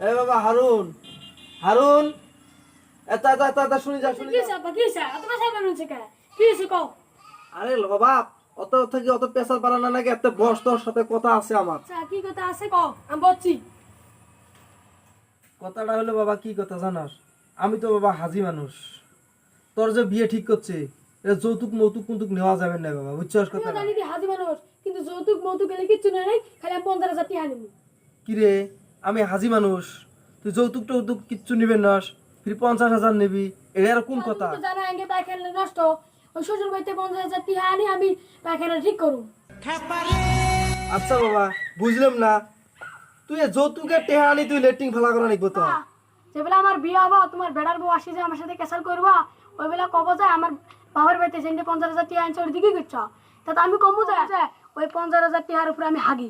এ বাবা হারুন, হারুন, এটা এটা এটা শুনি যা শুনি যা। আরে বাবা, অত থেকে অত পেশার বাড়ানো নাকি এত বস, তোর সাথে কথা আছে আমার। কথাটা হলো বাবা, কি কথা জানাস? আমি তো বাবা হাজি মানুষ। তোর যে বিয়ে ঠিক করছে, এটা যৌতুক মৌতুক কুন্তুক নেওয়া যাবে না বাবা, বুঝছস কথা? কি রে, আমি হাজি মানুষ, তুই যৌতুক টৌতুক কিচ্ছু নিবেন না, ফির 50,000 নিবি, এটা আর কোন কথা? আচ্ছা বাবা, বুঝলাম না, তুই এ যৌতুকের টেহা আনি তুই লেট্রিং ফেলা করা নিব তো? যেবেলা আমার বিয়ে হবো, তোমার বেড়ার বউ আসি যে আমার সাথে কেসাল করবা, ওই বেলা কব যায় আমার বাবার বাড়িতে যে 50,000 টিয়া আনছে ওর দিকে গেছ, তা আমি কমু যায় ওই 50,000 টিয়ার উপরে আমি হাগি।